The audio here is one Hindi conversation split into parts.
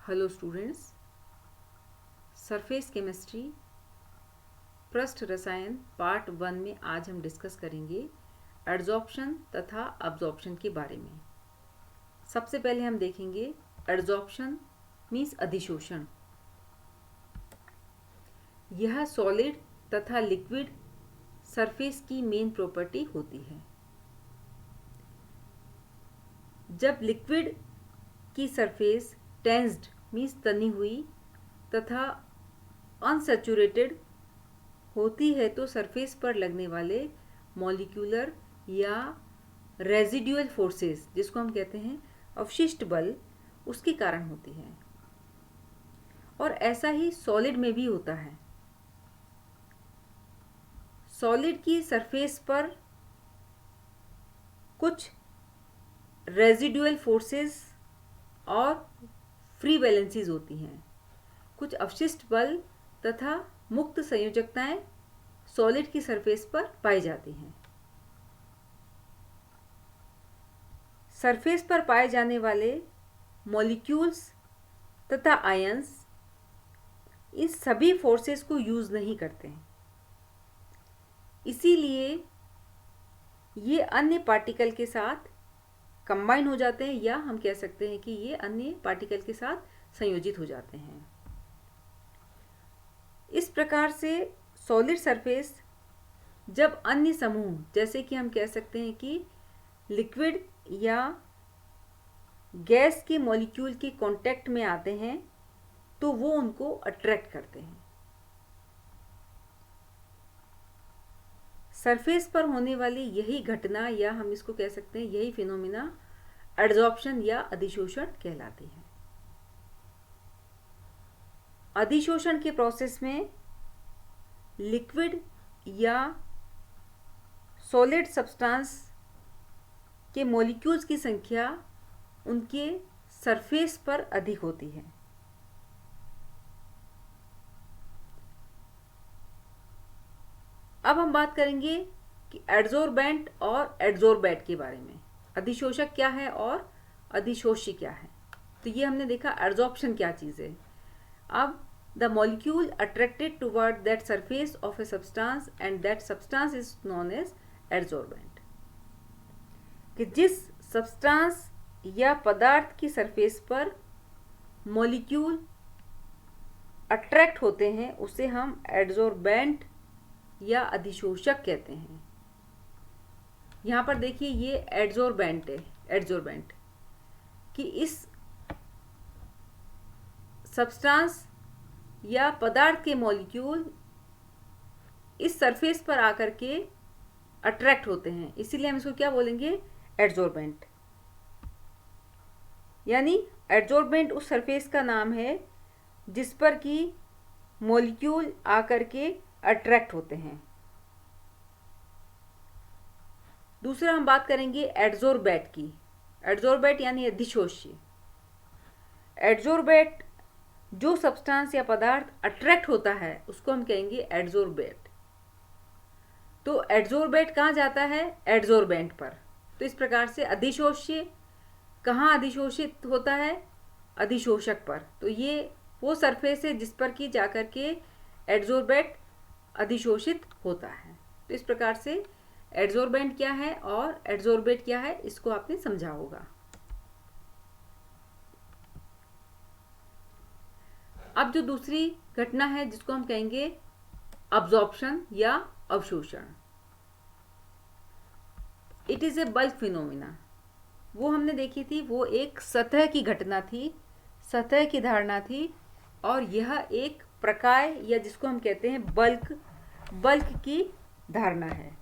हेलो स्टूडेंट्स, सरफेस केमिस्ट्री पृष्ठ रसायन पार्ट 1 में आज हम डिस्कस करेंगे एडजॉर्प्शन तथा अब्जॉर्प्शन के बारे में। सबसे पहले हम देखेंगे एडजॉर्प्शन मीन्स अधिशोषण। यह सॉलिड तथा लिक्विड सरफेस की मेन प्रॉपर्टी होती है। जब लिक्विड की सरफेस टेंस्ड मीन्स तनी हुई तथा अनसैचुरेटेड होती है तो सरफेस पर लगने वाले मॉलिक्यूलर या रेजिडुअल फोर्सेस, जिसको हम कहते हैं अवशिष्ट बल, उसके कारण होती है। और ऐसा ही सॉलिड में भी होता है। सॉलिड की सरफेस पर कुछ रेजिडुअल फोर्सेस और फ्री वैलेंसीज होती हैं। कुछ अवशिष्ट बल तथा मुक्त संयोजकताएं सॉलिड की सरफेस पर पाई जाती हैं। सरफेस पर पाए जाने वाले मॉलिक्यूल्स तथा आयंस इस सभी फोर्सेस को यूज नहीं करते हैं, इसीलिए ये अन्य पार्टिकल के साथ कंबाइन हो जाते हैं, या हम कह सकते हैं कि ये अन्य पार्टिकल के साथ संयोजित हो जाते हैं। इस प्रकार से सॉलिड सरफेस जब अन्य समूह, जैसे कि हम कह सकते हैं कि लिक्विड या गैस के मॉलिक्यूल के कांटेक्ट में आते हैं, तो वो उनको अट्रैक्ट करते हैं। सरफेस पर होने वाली यही घटना, या हम इसको कह सकते हैं यही फिनोमिना, एडजॉर्प्शन या अधिशोषण कहलाती है। अधिशोषण के प्रोसेस में लिक्विड या सॉलिड सब्सटेंस के मॉलिक्यूल्स की संख्या उनके सरफेस पर अधिक होती है। अब हम बात करेंगे कि एडजॉर्बेंट और एडजॉर्बेट के बारे में। अधिशोषक क्या है और अधिशोषी क्या है। तो ये हमने देखा एडजॉर्प्शन क्या चीज़ है। अब the molecule attracted toward that surface of a substance and that substance is known as adsorbent। कि जिस सब्सटेंस या पदार्थ की सरफेस पर मॉलिक्यूल अट्रैक्ट होते हैं उसे हम एडजॉर्बेंट या अधिशोषक कहते हैं। यहाँ पर देखिए ये एडजॉर्बेंट है, एडजॉर्बेंट कि इस सब्सटेंस या पदार्थ के मॉलिक्यूल इस सरफेस पर आकर के अट्रैक्ट होते हैं, इसीलिए हम इसको क्या बोलेंगे, एडजॉर्बेंट। यानी एडजॉर्बेंट उस सरफेस का नाम है जिस पर कि मॉलिक्यूल आकर के अट्रैक्ट होते हैं। दूसरा हम बात करेंगे एडजॉर्बेट की। एडजॉर्बेट यानी अधिशोषी। एडजॉर्बेट जो सब्सटेंस या पदार्थ अट्रैक्ट होता है उसको हम कहेंगे एडजॉर्बेट। तो एडजॉर्बेट कहाँ जाता है, एडजॉर्बेंट पर। तो इस प्रकार से अधिशोष्य कहाँ अधिशोषित होता है, अधिशोषक पर। तो ये वो सरफेस है जिस पर कि जाकर के एडजॉर्बेट अधिशोषित होता है। तो इस प्रकार से एडजॉर्बेंट क्या है और एडजॉर्बेट क्या है, इसको आपने समझा होगा। अब जो दूसरी घटना है जिसको हम कहेंगे अब्जॉर्प्शन या अवशोषण, it is a bulk phenomena. वो हमने देखी थी, वो एक सतह की घटना थी, सतह की धारणा थी, और यह एक प्रकाय या जिसको हम कहते हैं बल्क की धारणा है।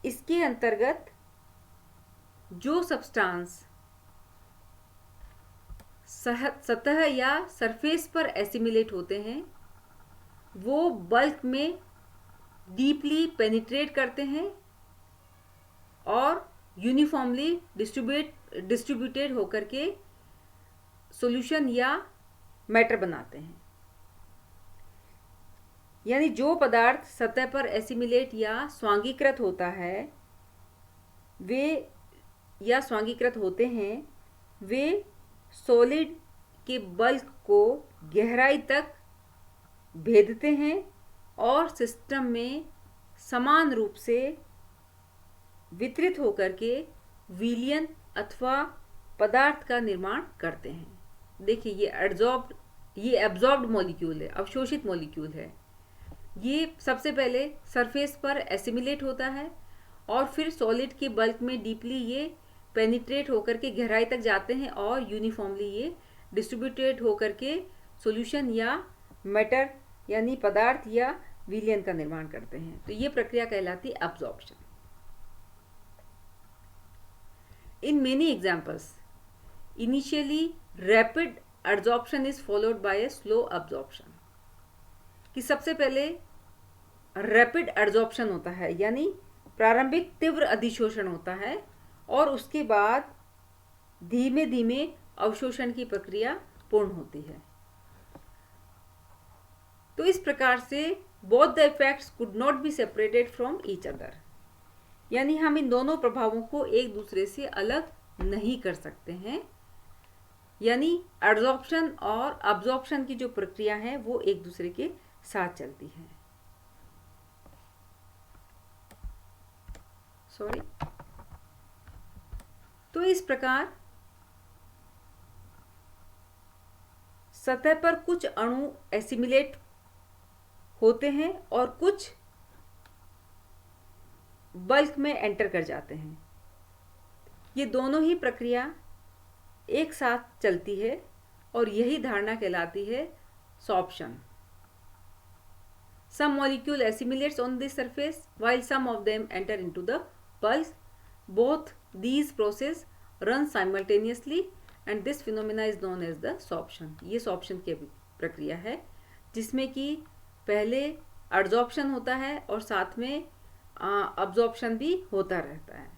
इसके अंतर्गत जो सब्सटेंस सतह या सरफेस पर एसिमिलेट होते हैं वो बल्क में डीपली पेनिट्रेट करते हैं और यूनिफॉर्मली डिस्ट्रीब्यूटेड होकर के सॉल्यूशन या मैटर बनाते हैं। यानी जो पदार्थ सतह पर एसिमिलेट या स्वांगीकृत होता है वे या स्वांगीकृत होते हैं वे सॉलिड के बल्क को गहराई तक भेदते हैं और सिस्टम में समान रूप से वितरित होकर के विलयन अथवा पदार्थ का निर्माण करते हैं। देखिए ये एब्जॉर्ब्ड मॉलिक्यूल है, अवशोषित मॉलिक्यूल है। ये सबसे पहले सरफेस पर एसिमिलेट होता है और फिर सॉलिड के बल्क में डीपली ये पेनिट्रेट होकर के गहराई तक जाते हैं और यूनिफॉर्मली ये डिस्ट्रीब्यूटेड होकर के सॉल्यूशन या मैटर यानी पदार्थ या विलयन का निर्माण करते हैं। तो ये प्रक्रिया कहलाती है absorption. In many examples initially rapid absorption is followed by a slow absorption. कि सबसे पहले रैपिड एब्जॉर्प्शन होता है यानी प्रारंभिक तीव्र अधिशोषण होता है और उसके बाद धीमे धीमे अवशोषण की प्रक्रिया पूर्ण होती है। तो इस प्रकार से both the effects could not be separated from each other, यानी हम इन दोनों प्रभावों को एक दूसरे से अलग नहीं कर सकते हैं। यानी एब्जॉर्प्शन और अब्जॉर्प्शन की जो प्रक्रिया है वो एक दूसरे के साथ चलती है। तो इस प्रकार सतह पर कुछ अणु एसिमिलेट होते हैं और कुछ बल्क में एंटर कर जाते हैं। ये दोनों ही प्रक्रिया एक साथ चलती है और यही धारणा कहलाती है sorption. Some molecule assimilates on the surface while some of them enter into the bulk. Both these process run simultaneously and this phenomena is known as the sorption. ये sorption की प्रक्रिया है जिसमें कि पहले adsorption होता है और साथ में absorption भी होता रहता है।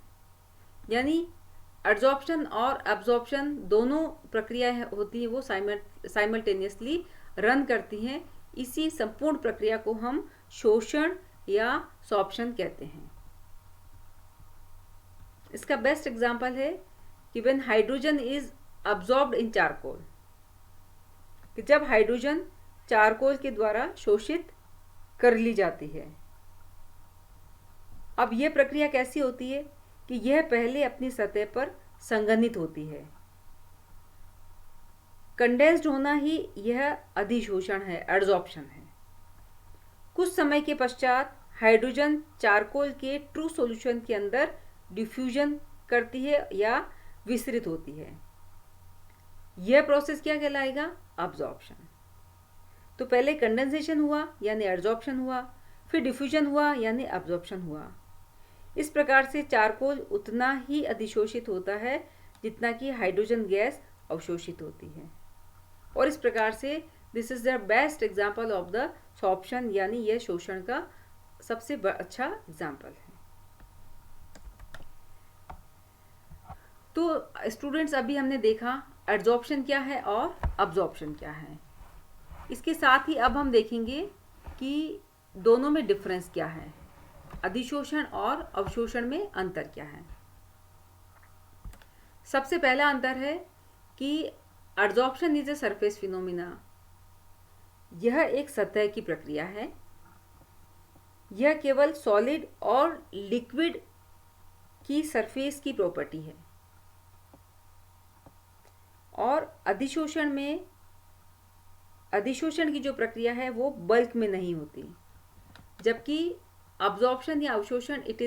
यानी adsorption और absorption दोनों प्रक्रिया होती है वो simultaneously run करती हैं। इसी संपूर्ण प्रक्रिया को हम शोषण या सॉर्प्शन कहते हैं। इसका बेस्ट एग्जांपल है कि when hydrogen is absorbed in charcoal, कि जब हाइड्रोजन चारकोल के द्वारा शोषित कर ली जाती है। अब यह प्रक्रिया कैसी होती है कि यह पहले अपनी सतह पर संघनित होती है। कंडेंस्ड होना ही यह अधिशोषण है, एड्सॉर्प्शन है। कुछ समय के पश्चात हाइड्रोजन चारकोल के ट्रू सॉल्यूशन के अंदर डिफ्यूजन करती है या विसरित होती है। यह प्रोसेस क्या कहलाएगा? अब्जॉर्प्शन। तो पहले कंडेंसेशन हुआ यानी एड्सॉर्प्शन हुआ, फिर डिफ्यूजन हुआ यानी अब्जॉर्प्शन हुआ। इस प्रकार से चारकोल उतना ही अधिशोषित होता है जितना कि हाइड्रोजन गैस अवशोषित होती है। और इस प्रकार से this is the best example of the sorption, यानी यह शोषण का सबसे अच्छा एग्जाम्पल है। तो स्टूडेंट्स, अभी हमने देखा एड्सॉर्प्शन क्या है और अब्जॉर्प्शन क्या है। इसके साथ ही अब हम देखेंगे कि दोनों में डिफरेंस क्या है, अधिशोषण और अवशोषण में अंतर क्या है। सबसे पहला अंतर है कि adsorption is a surface phenomena. यह एक सतह की प्रक्रिया है। यह केवल सॉलिड और लिक्विड की सरफेस की प्रॉपर्टी है। और अधिशोषण की जो प्रक्रिया है वो बल्क में नहीं होती, जबकि अब्जॉर्प्शन या अवशोषण it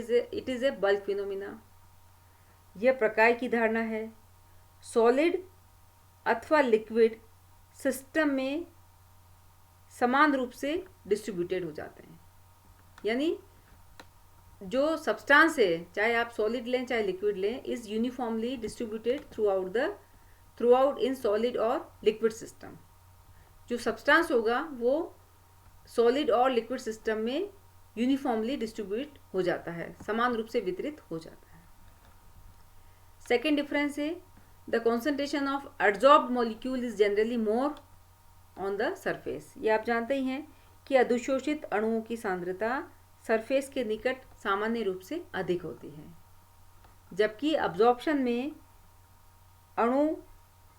is a bulk phenomena. यह प्रकाय की धारणा है। सॉलिड अथवा लिक्विड सिस्टम में समान रूप से डिस्ट्रीब्यूटेड हो जाते हैं। यानी जो सब्सटेंस है, चाहे आप सॉलिड लें चाहे लिक्विड लें, is uniformly distributed through out in solid और लिक्विड सिस्टम। जो सब्सटेंस होगा वो सॉलिड और लिक्विड सिस्टम में यूनिफॉर्मली डिस्ट्रीब्यूट हो जाता है, समान रूप से वितरित हो जाता है। सेकेंड डिफरेंस है the concentration of adsorbed molecule is generally more on the surface. ये आप जानते ही हैं कि अधिशोषित अणुओं की सांद्रता सरफेस के निकट सामान्य रूप से अधिक होती है, जबकि अब्जॉर्प्शन में अणु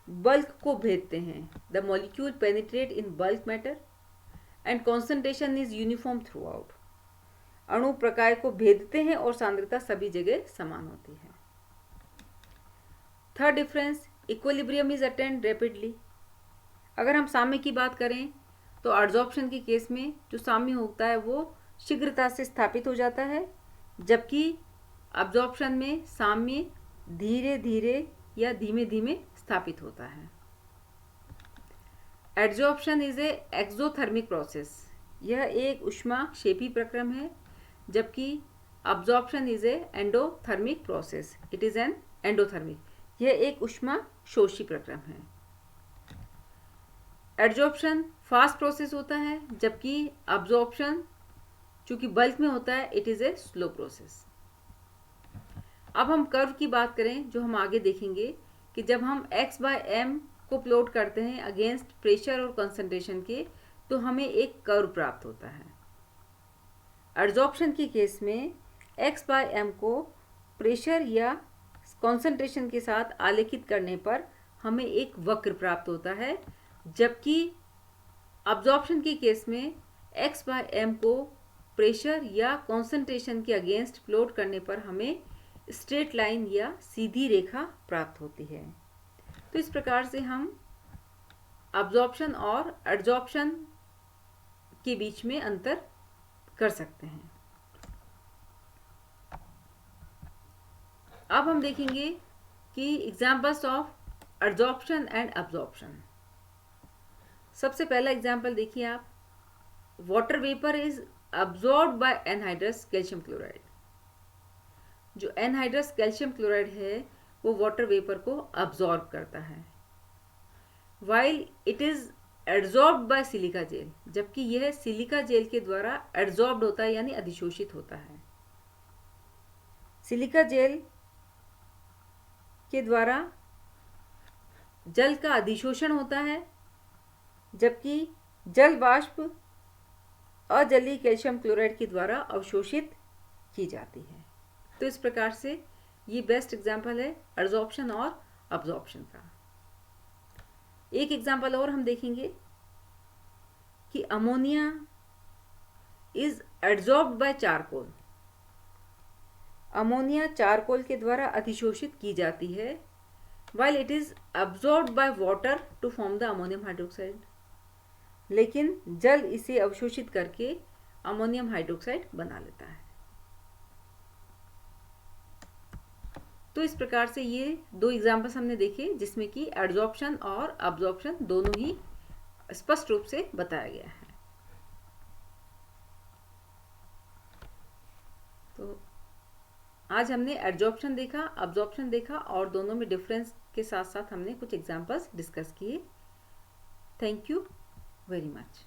बल्क को भेदते हैं। The molecule penetrate in bulk matter and concentration is uniform through out. अणु प्रकाय को भेदते हैं और सांद्रता सभी जगह समान होती है। Third difference, equilibrium is attend rapidly. अगर हम साम्य की बात करें तो एडजॉर्प्शन के केस में जो साम्य होता है वो शीघ्रता से स्थापित हो जाता है, जबकि अब्जॉर्प्शन में साम्य धीरे धीरे या धीमे धीमे स्थापित होता है। Adsorption is a exothermic process. यह एक ऊष्माक्षेपी प्रक्रम है, जबकि absorption is a endothermic process. It is an endothermic. यह एक ऊष्माशोषी प्रक्रम है। एडजॉर्प्शन फास्ट प्रोसेस होता है, जबकि अब्जॉर्प्शन चूंकि बल्क में होता है it is a slow process. अब हम कर्व की बात करें, जो हम आगे देखेंगे कि जब हम x/m को प्लॉट करते हैं अगेंस्ट प्रेशर और कंसंट्रेशन के, तो हमें एक कर्व प्राप्त होता है। एडजॉर्प्शन के केस में x/m को प्रेशर या कंसंट्रेशन के साथ आलेखित करने पर हमें एक वक्र प्राप्त होता है, जबकि अब्जॉर्प्शन के केस में x/m को प्रेशर या कंसंट्रेशन के अगेंस्ट प्लॉट करने पर हमें स्ट्रेट लाइन या सीधी रेखा प्राप्त होती है। तो इस प्रकार से हम अब्जॉर्प्शन और एडजॉर्प्शन के बीच में अंतर कर सकते हैं। अब हम देखेंगे कि examples of adsorption and absorption. सबसे पहला एग्जाम्पल देखिए आप, water vapour is absorbed by anhydrous calcium chloride. जो एनहाइड्रस कैल्शियम क्लोराइड है वो वाटर वेपर को अब्जॉर्ब करता है, while it is adsorbed by silica gel, जबकि यह सिलिका जेल के द्वारा एड्जॉर्ब्ड होता है यानी अधिशोषित होता है। सिलिका जेल के द्वारा जल का अधिशोषण होता है, जबकि जल वाष्प अजलीय कैल्शियम क्लोराइड के द्वारा अवशोषित की जाती है। तो इस प्रकार से ये बेस्ट एग्जाम्पल है एडजॉर्प्शन और अब्जॉर्प्शन का। एक एग्जाम्पल और हम देखेंगे कि ammonia is adsorbed by charcoal. Ammonia charcoal के द्वारा अधिशोषित की जाती है, while it is absorbed by water to form the ammonium hydroxide। लेकिन जल इसे अवशोषित करके अमोनियम हाइड्रोक्साइड बना लेता है। तो इस प्रकार से ये दो एग्जाम्पल्स हमने देखे, जिसमें कि एडजॉर्प्शन और अब्जॉर्प्शन दोनों ही स्पष्ट रूप से बताया गया है। तो आज हमने एडजॉर्प्शन देखा, अब्जॉर्प्शन देखा और दोनों में डिफरेंस के साथ साथ हमने कुछ एग्जाम्पल्स डिस्कस किए। Thank you very much.